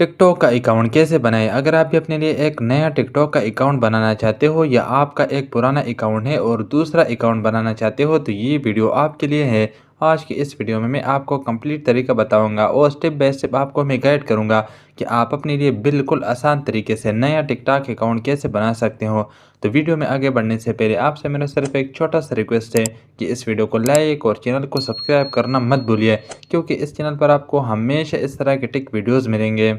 Tick tock का account कैसे बनाएं? अगर आप भी अपने लिए एक नया टिक टॉक का अकाउंट बनाना चाहते हो या आपका एक पुराना अकाउंट है और दूसरा अकाउंट बनाना चाहते हो तो ये वीडियो आपके लिए है। आज की इस वीडियो में मैं आपको कंप्लीट तरीका बताऊंगा और स्टेप बाय स्टेप आपको मैं गाइड करूंगा कि आप अपने लिए बिल्कुल आसान तरीके से नया टिक टॉक अकाउंट कैसे बना सकते हो। तो वीडियो में आगे बढ़ने से पहले आपसे मेरा सिर्फ एक छोटा सा रिक्वेस्ट है कि इस वीडियो को लाइक और चैनल को सब्सक्राइब करना मत भूलिए, क्योंकि इस चैनल पर आपको हमेशा इस तरह के टिक वीडियोज़ मिलेंगे।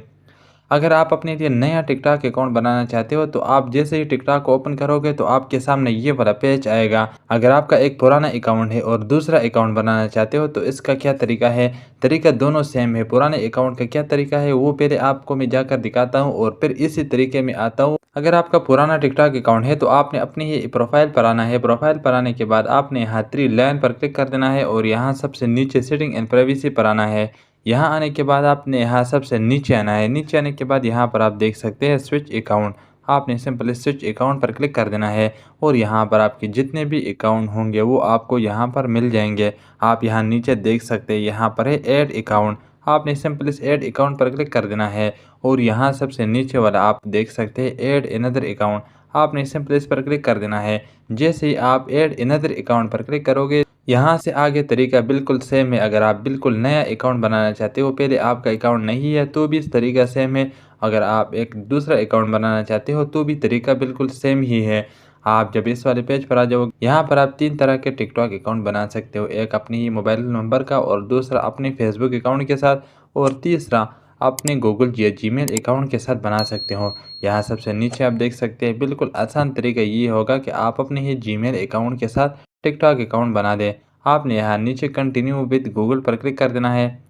अगर आप अपने लिए नया टिकटॉक अकाउंट बनाना चाहते हो तो आप जैसे ही टिकटॉक ओपन करोगे तो आपके सामने ये वाला पेज आएगा। अगर आपका एक पुराना अकाउंट है और दूसरा अकाउंट बनाना चाहते हो तो इसका क्या तरीका है, तरीका दोनों सेम है। पुराने अकाउंट का क्या तरीका है वो पहले आपको मैं जाकर दिखाता हूँ और फिर इसी तरीके में आता हूँ। अगर आपका पुराना टिकटॉक अकाउंट है तो आपने अपनी ही प्रोफाइल पर आना है। प्रोफाइल पर आने के बाद आपने यहाँ थ्री लाइन पर क्लिक कर देना है और यहाँ सबसे नीचे सेटिंग एंड प्राइवेसी पर आना है। यहाँ आने के बाद आपने यहाँ सबसे नीचे आना है। नीचे आने के बाद यहाँ पर आप देख सकते हैं स्विच अकाउंट। आपने सिंपल स्विच अकाउंट पर क्लिक कर देना है और यहाँ पर आपके जितने भी अकाउंट होंगे वो आपको यहाँ पर मिल जाएंगे। आप यहाँ नीचे देख सकते हैं, यहाँ पर है ऐड अकाउंट। आपने सिंपल इस ऐड अकाउंट पर क्लिक कर देना है और यहाँ सबसे नीचे वाला आप देख सकते हैं ऐड अनदर अकाउंट। आपने सिंपल इस पर क्लिक कर देना है। जैसे ही आप ऐड अनदर अकाउंट पर क्लिक करोगे यहाँ से आगे तरीका बिल्कुल सेम है। अगर आप बिल्कुल नया अकाउंट बनाना चाहते हो, पहले आपका अकाउंट नहीं है तो भी इस तरीका सेम है। अगर आप एक दूसरा अकाउंट बनाना चाहते हो तो भी तरीका बिल्कुल सेम ही है। आप जब इस वाले पेज पर आ जाओगे यहाँ पर आप तीन तरह के टिकटॉक अकाउंट बना सकते हो। एक अपनी ही मोबाइल नंबर का और दूसरा अपने फेसबुक अकाउंट के साथ और तीसरा अपने गूगल या जीमेल अकाउंट के साथ बना सकते हो। यहाँ सबसे नीचे आप देख सकते हैं बिल्कुल आसान तरीका ये होगा कि आप अपने ही जीमेल अकाउंट के साथ टिकटॉक अकाउंट बना दें। आपने यहाँ नीचे कंटिन्यू विद गूगल पर क्लिक कर देना है।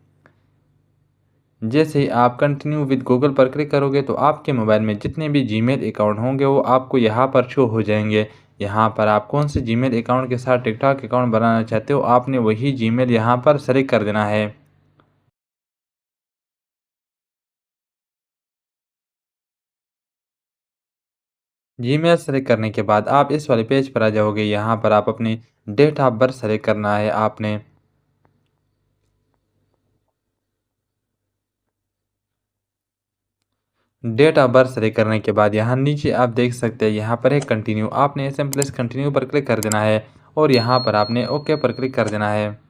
जैसे ही आप कंटिन्यू विद गूगल पर क्लिक करोगे तो आपके मोबाइल में जितने भी जीमेल अकाउंट होंगे वो आपको यहाँ पर शो हो जाएंगे। यहाँ पर आप कौन से जीमेल अकाउंट के साथ टिकटॉक अकाउंट बनाना चाहते हो आपने वही जीमेल यहाँ पर सेलेक्ट कर देना है। जीमेल सेलेक्ट करने के बाद आप इस वाले पेज पर आ जाओगे। यहाँ पर आप अपनी डेट ऑफ बर्थ सेलेक्ट करना है आपने। डेट ऑफ बर्थ सेलेक्ट करने के बाद यहाँ नीचे आप देख सकते हैं यहाँ पर है कंटिन्यू। आपने सिंपल इस कंटिन्यू पर क्लिक कर देना है और यहाँ पर आपने ओके पर क्लिक कर देना है।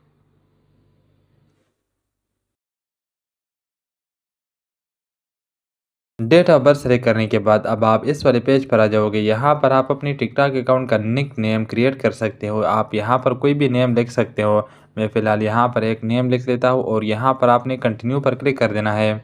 डेट ऑफ बर्थ सेलेक्ट करने के बाद अब आप इस वाले पेज पर आ जाओगे। यहाँ पर आप अपनी टिकटॉक अकाउंट का निक नेम क्रिएट कर सकते हो। आप यहाँ पर कोई भी नेम लिख सकते हो। मैं फ़िलहाल यहाँ पर एक नेम लिख लेता हूँ और यहाँ पर आपने कंटिन्यू पर क्लिक कर देना है।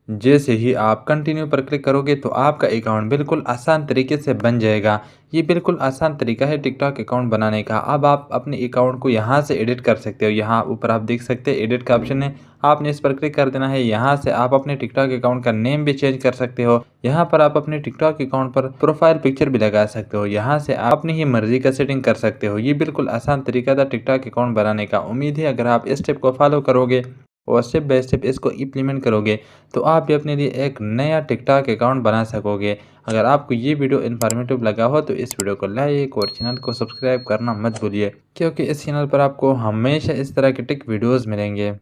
जैसे ही आप कंटिन्यू पर क्लिक करोगे तो आपका अकाउंट बिल्कुल आसान तरीके से बन जाएगा। ये बिल्कुल आसान तरीका है टिकटॉक अकाउंट बनाने का। अब आप अपने अकाउंट को यहाँ से एडिट कर सकते हो। यहाँ ऊपर आप देख सकते हैं एडिट का ऑप्शन है, आपने इस पर क्लिक कर देना है। यहाँ से आप अपने टिकटॉक अकाउंट का नेम भी चेंज कर सकते हो। यहाँ पर आप अपने टिकटॉक अकाउंट पर प्रोफाइल पिक्चर भी लगा सकते हो। यहाँ से आप अपनी ही मर्जी का सेटिंग कर सकते हो। ये बिल्कुल आसान तरीका था टिकटॉक अकाउंट बनाने का। उम्मीद है अगर आप इस स्टेप को फॉलो करोगे और स्टेप बाय स्टेप इसको इम्प्लीमेंट करोगे तो आप भी अपने लिए एक नया टिकटॉक अकाउंट बना सकोगे। अगर आपको ये वीडियो इन्फॉर्मेटिव लगा हो तो इस वीडियो को लाइक और चैनल को सब्सक्राइब करना मत भूलिए, क्योंकि इस चैनल पर आपको हमेशा इस तरह के टिक वीडियोज़ मिलेंगे।